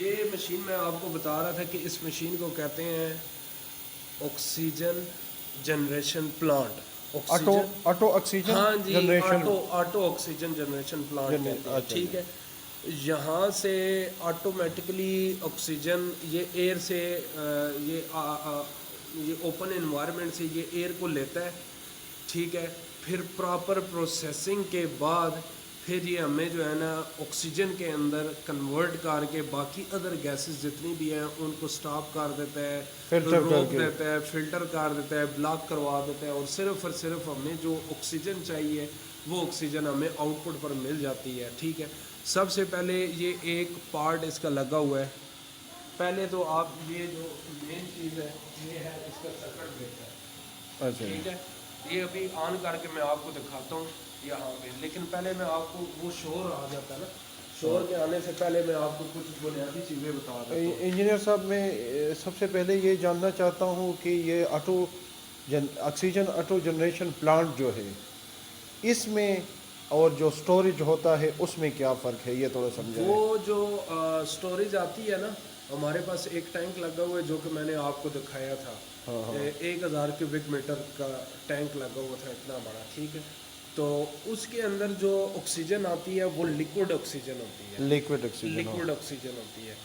ये मशीन मैं आपको बता रहा था कि इस मशीन को कहते हैं oxygen generation plant. Auto oxygen, auto oxygen हाँ जी, generation auto auto oxygen generation plant कहते हैं, अच्छा ठीक जी। है। यहाँ से ऑटोमेटिकली ऑक्सीजन ये एयर से ये ओपन एनवायरनमेंट से ये एयर को लेता है, ठीक है। फिर प्रॉपर प्रोसेसिंग के बाद फिर ये हमें जो है ना ऑक्सीजन के अंदर कन्वर्ट करके बाकी अदर गैसेस जितनी भी हैं उनको स्टॉप कर देता है, फिल्टर रोक करके। देता है, फिल्टर कर देता है, ब्लॉक करवा देता है, और सिर्फ हमें जो ऑक्सीजन चाहिए वो ऑक्सीजन हमें आउटपुट पर मिल जाती है, ठीक है। सबसे पहले ये एक पार्ट इसका लगा हुआ है। पहले तो आप ये जो मेन चीज़ है ये है इसका सर्किट ब्रेकर, अच्छा जी। ठीक है। ये अभी ऑन करके मैं आपको दिखाता हूँ यहाँ पे, लेकिन पहले मैं आपको वो शोर आ जाता है ना, शोर के आने से पहले मैं आपको कुछ बुनियादी चीज़ें बता देता हूँ। इंजीनियर साहब, मैं सबसे पहले ये जानना चाहता हूँ कि ये ऑक्सीजन ऑटो जनरेशन प्लांट जो है, इसमें और जो स्टोरेज होता है उसमें क्या फ़र्क है, ये थोड़ा समझाएं। वो जो स्टोरेज आती है ना, हमारे पास एक टैंक लगा हुआ है जो कि मैंने आपको दिखाया था। हाँ हाँ। 1000 क्यूबिक मीटर का टैंक लगा हुआ था, इतना बड़ा, ठीक है। तो उसके अंदर जो ऑक्सीजन आती है वो लिक्विड ऑक्सीजन होती है, लिक्विड ऑक्सीजन। लिक्विड ऑक्सीजन होती है।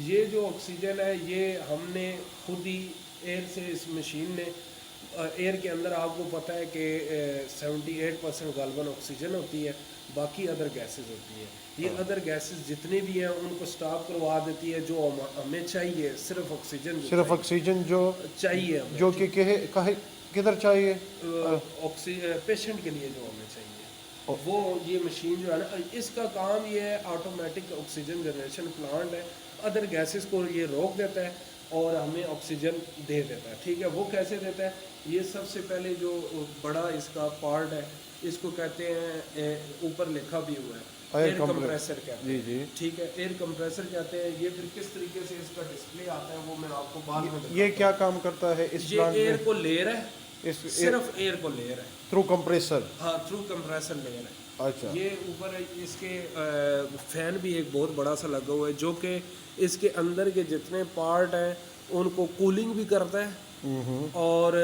ये जो ऑक्सीजन है ये हमने खुद ही एयर से, इस मशीन ने एयर के अंदर, आपको पता है कि 78% गालबन ऑक्सीजन होती है, बाकी अदर गैसेस होती है। ये अदर गैसेस जितने भी हैं उनको स्टॉप करवा देती है। जो हमें चाहिए सिर्फ ऑक्सीजन, सिर्फ ऑक्सीजन जो चाहिए हमें, जो कि किधर चाहिए? पेशेंट के लिए जो हमें चाहिए वो ये मशीन जो है ना, इसका काम ये है, ऑटोमेटिक ऑक्सीजन जनरेशन प्लांट है। अदर गैसेस को ये रोक देता है और हमें ऑक्सीजन दे देता है, ठीक है। वो कैसे देता है? ये सबसे पहले जो बड़ा इसका पार्ट है इसको कहते हैं, ऊपर लिखा भी हुआ है, एयर कंप्रेसर कहते हैं, जी। ठीक है। एयर कंप्रेसर कहते हैं। ये फिर किस तरीके से इसका डिस्प्ले आता है वो मैं आपको बाद में बताता हूं। ये क्या काम करता है इस ये प्लांट एयर में? को ले रहा है, इस सिर्फ एयर को ले रहा है, थ्रू कंप्रेसर। हाँ, थ्रू कंप्रेसर ले रहा है। अच्छा। ये ऊपर इसके फैन भी एक बहुत बड़ा सा लगा हुआ है जो कि इसके अंदर के जितने पार्ट हैं उनको कूलिंग भी करता है, और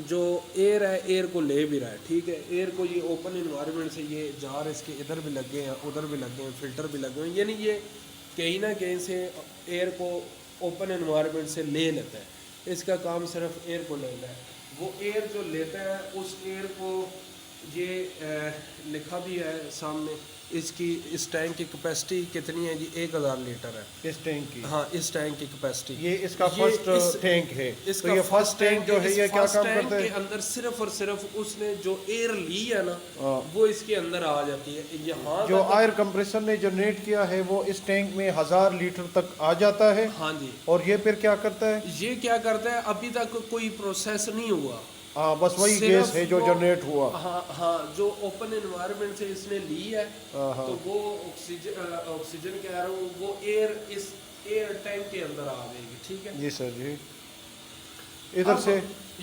जो एयर है एयर को ले भी रहा है, ठीक है। एयर को ये ओपन इन्वायरमेंट से, ये जार इसके इधर भी लगे हैं, उधर भी लगे हैं, फिल्टर भी लगे हैं, यानी ये कहीं ना कहीं से एयर को ओपन इन्वायरमेंट से ले लेता है। इसका काम सिर्फ एयर को लेना है। वो एयर जो लेता है उस एयर को ये लिखा भी है सामने, इसकी इस टैंक की कैपेसिटी कितनी है जी? 1000 लीटर है इस टैंक की? हाँ, इस टैंक की कैपेसिटी। ये इसका फर्स्ट टैंक है। तो ये फर्स्ट टैंक जो है ये क्या काम करता है? के अंदर सिर्फ और सिर्फ उसने जो एयर ली है ना वो इसके अंदर आ जाती है। यहाँ जो एयर कंप्रेसर ने जनरेट किया है वो इस टैंक में 1000 लीटर तक आ जाता है। हाँ जी। और ये फिर क्या करता है? ये क्या करता है, अभी तक कोई प्रोसेस नहीं हुआ, बस वही गैस है जो जनरेट हुआ। हाँ, जो ओपन एनवायरनमेंट से इसने ली है, तो वो ऑक्सीजन कह रहा हूँ, वो एयर इस एयर टैंक के अंदर आ जाएगी, ठीक है जी सर जी। इधर से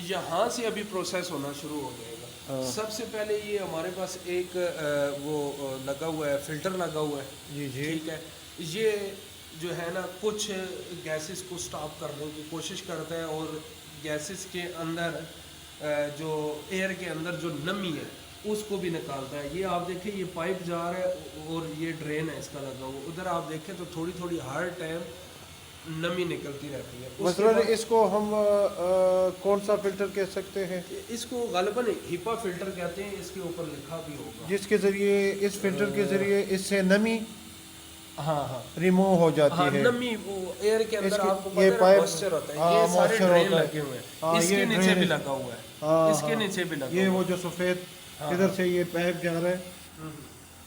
यहाँ से अभी प्रोसेस होना शुरू हो जाएगा। सबसे पहले ये हमारे पास एक वो लगा हुआ है, फिल्टर लगा हुआ है, जी जी, ठीक है। ये जो है ना कुछ गैसेस को स्टॉप करने की कोशिश करता है, और गैसेस के अंदर जो एयर के अंदर जो नमी है उसको भी निकालता है। ये आप देखें, ये पाइप जा रहा है और ये ड्रेन है इसका लगा हुआ। उधर आप देखें तो थोड़ी थोड़ी हर टाइम नमी निकलती रहती है। मतलब इसको हम कौन सा फिल्टर कह सकते हैं? इसको गालिबन हिपा फिल्टर कहते हैं, इसके ऊपर लिखा भी होगा। जिसके जरिए, इस फिल्टर के जरिए इससे नमी हाँ रिमूव हो जाती है। नमी वो एयर के अंदर आपको पता ये है पाइप मॉइस्चर होता है, ये सारे ड्रेन लगे हुए हैं, इसके नीचे भी लगा हुआ है, इसके नीचे भी लगा। ये वो जो सफेद इधर से ये पाइप जा रहा है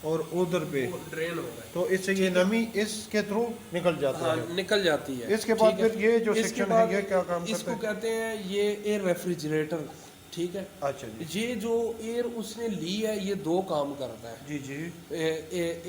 और उधर पे ड्रेन हो रहा है, तो इससे ये नमी इसके थ्रू निकल जाता है। निकल जाती है। इसके बाद फिर ये जो सेक्शन है ये क्या काम करता है? इसको कहते हैं ये एयर रेफ्रिजरेटर, ठीक है। अच्छा जी। ये जो एयर उसने ली है ये दो काम करता है। जी जी।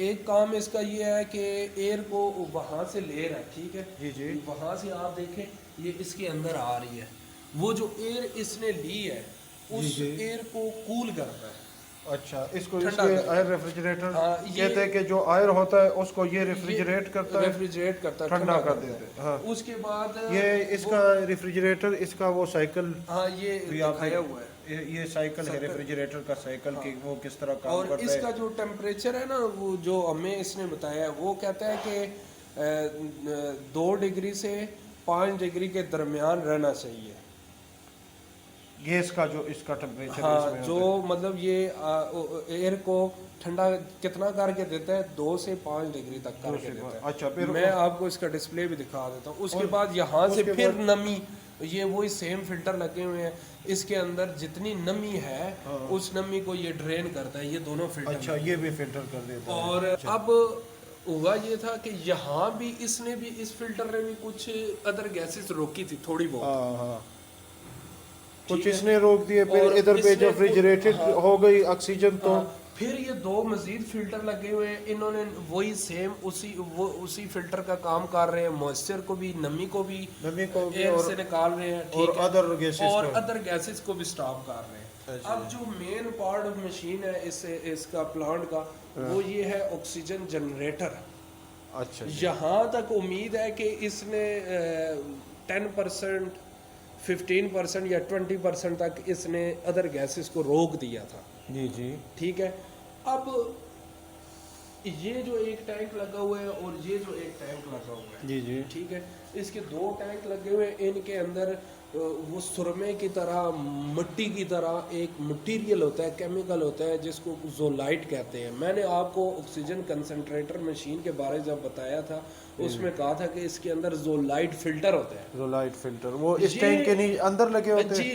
एक काम इसका ये है कि एयर को वहाँ से ले रहा है, ठीक है। जी जी। वहाँ से आप देखें ये इसके अंदर आ रही है, वो जो एयर इसने ली है उस एयर को कूल करता है, अच्छा, इसको ठंडा इसके करता एयर रेफ्रिजरेटर हाँ, ये- कहते हैं कि जो एयर होता है उसको ये रेफ्रिजरेट करता है, रेफ्रिजरेट करता है, ठंडा कर करता देते हैं। है। हाँ, उसके बाद ये इसका रेफ्रिजरेटर, इसका वो साइकिल हाँ ये भी आप दिखाया हुआ है। ये साइकिल है रेफ्रिजरेटर का साइकिल कि वो किस तरह काम और करता इसका है। जो टेम्परेचर है ना, वो जो हमें इसने बताया है, वो कहता है कि 2 डिग्री से 5 डिग्री के दरमियान रहना चाहिए। गैस का जो इसका टेम्परेचर हाँ, इसमें जो मतलब ये एयर को ठंडा कितना करके देता है, 2 से 5 डिग्री तक करके देता है। अच्छा, फिर मैं आपको इसका डिस्प्ले भी दिखा देता हूँ। उसके बाद यहाँ से फिर नमी, ये वही सेम फिल्टर लगे हुए हैं, इसके अंदर जितनी नमी है उस नमी को ये ड्रेन करता है, ये दोनों फिल्टर। अच्छा, ये भी फिल्टर कर देता है। और अब हुआ ये था कि यहाँ भी इसने भी, इस फिल्टर ने भी कुछ अदर गैसेस रोकी थी थोड़ी बहुत। हाँ हाँ, कुछ ठीक है। इसने रोक दिए, फिर और इधर पे इसने जब रेफ्रिजरेटेड हाँ। हो गई ऑक्सीजन तो फिर ये 2 मजीद फिल्टर लगे हुए हैं, इन्होंने वही सेम उसी फिल्टर का काम कर रहे हैं, मॉइस्चर को भी, नमी को भी एयर से निकाल रहे हैं, ठीक और है, अदर गैसेस और अदर गैसेस को भी स्टॉप कर रहे हैं। अब जो मेन पार्ट ऑफ मशीन है इसका प्लांट का, वो ये है ऑक्सीजन जनरेटर। अच्छा, यहाँ तक उम्मीद है कि इसने 10%, 15% या 20% तक इसने अदर गैसेस को रोक दिया था। जी जी, ठीक है। अब ये जो एक टैंक लगा हुआ है और ये जो एक टैंक लगा हुआ है, जी जी, ठीक है, इसके 2 टैंक लगे हुए हैं। इनके अंदर वो सुरमे की तरह, मिट्टी की तरह एक मटेरियल होता है, केमिकल होता है, जिसको जोलाइट कहते हैं। मैंने आपको ऑक्सीजन कंसंट्रेटर मशीन के बारे में जब बताया था, उसमें कहा था कि इसके अंदर जोलाइट फिल्टर होता है। जोलाइट फिल्टर वो इस टैंक के नहीं अंदर लगे होते हैं। जी,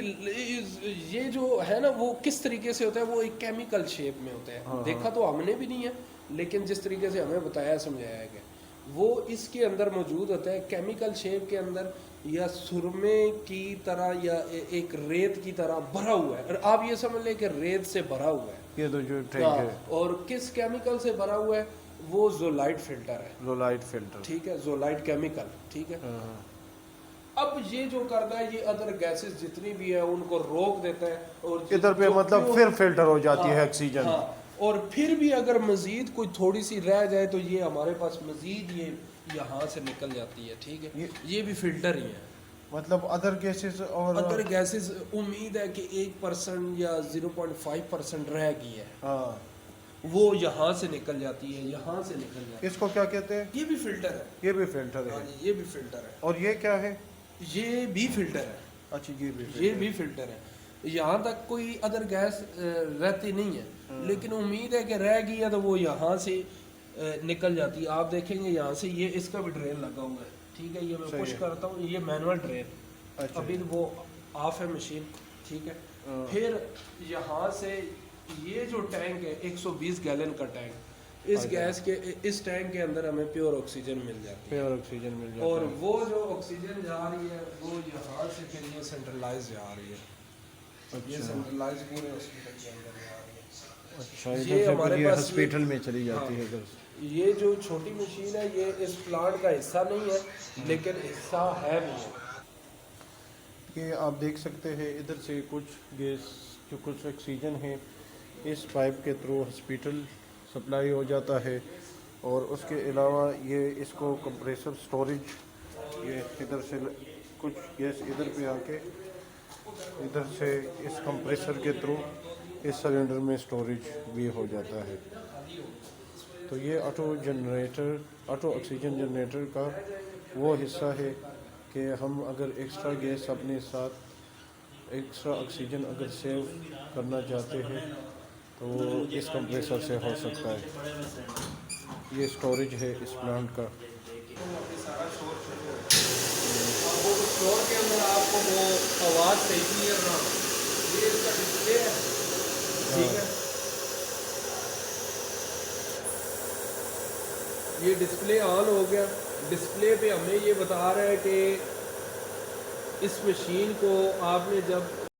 ये जो है ना, वो किस तरीके से होता है, वो एक केमिकल शेप में होता है। देखा तो हमने भी नहीं है, लेकिन जिस तरीके से हमें बताया, समझाया गया, वो इसके अंदर मौजूद होता है, केमिकल शेप के अंदर, या सुरमे की तरह, या एक रेत की तरह भरा हुआ है। और आप ये समझ लें कि रेत से भरा हुआ है ये तो जो टैंक है, और किस केमिकल से भरा हुआ है, वो जोलाइट फिल्टर है। जोलाइट फिल्टर, ठीक है, जोलाइट केमिकल, ठीक है। अब ये जो करता है, ये अदर गैसेस जितनी भी है उनको रोक देता है, और इधर पे मतलब फिर फिल्टर हो जाती है ऑक्सीजन। हाँ, और फिर भी अगर मजीद कोई थोड़ी सी रह जाए तो ये हमारे पास मजीद ये यहाँ से निकल जाती है, ठीक है। ये भी फिल्टर ही है, मतलब अदर गैसेस और अदर गैसेस उम्मीद है कि 1% या 0.5% रह गई है, हाँ, वो यहाँ से निकल जाती है, यहाँ से निकल जाती है। इसको क्या कहते हैं? ये भी फिल्टर है। ये भी फिल्टर हाँ है। जी, ये भी फिल्टर है। और ये क्या है? ये भी फिल्टर है। अच्छा, ये भी फिल्टर है। यहाँ तक कोई अदर गैस रहती नहीं है, लेकिन उम्मीद है कि रह गई है तो वो यहाँ से निकल जाती है। आप देखेंगे यहाँ से, ये इसका भी ड्रेन लगा हुआ है, ठीक है। ये मैं पुश करता हूँ, ये मैनुअल ड्रेन, अच्छा, अभी वो ऑफ है मशीन, ठीक है। फिर यहाँ से ये जो टैंक है, 120 गैलन का टैंक, इस गैस के, इस टैंक के अंदर हमें प्योर ऑक्सीजन मिल जाती है, प्योर ऑक्सीजन मिल जाता और है। वो जो ऑक्सीजन जा रही है वो यहाँ से फिर ये सेंट्रलाइज जा रही है। ये सेंट्रलाइज पूरे हॉस्पिटल के अंदर जा रही है। अच्छा, ये इधर से हमारे फिर ये पास हॉस्पिटल में चली जाती हाँ, है इधर से। ये जो छोटी मशीन है, ये इस प्लांट का हिस्सा नहीं है, लेकिन हिस्सा है भी। ये आप देख सकते हैं, इधर से कुछ गैस, जो कुछ ऑक्सीजन है, इस पाइप के थ्रू हॉस्पिटल सप्लाई हो जाता है। और उसके अलावा ये इसको कंप्रेसर स्टोरेज, ये इधर से कुछ गैस इधर पे आके इधर से इस कंप्रेसर के थ्रू इस सिलेंडर में स्टोरेज भी हो जाता है। तो ये ऑटो ऑक्सीजन जनरेटर का वो हिस्सा है कि हम अगर एक्स्ट्रा गैस अपने साथ, एक्स्ट्रा ऑक्सीजन अगर सेव करना चाहते हैं तो वो इस कंप्रेसर से हो सकता है। ये स्टोरेज है इस प्लांट का। वो स्टोर के अंदर आपको वो आवाज़ सही क्लियर ना, ये इसका डिस्प्ले है, ठीक है। ये डिस्प्ले ऑन हो गया। डिस्प्ले पे हमें ये बता रहा है कि इस मशीन को आपने जब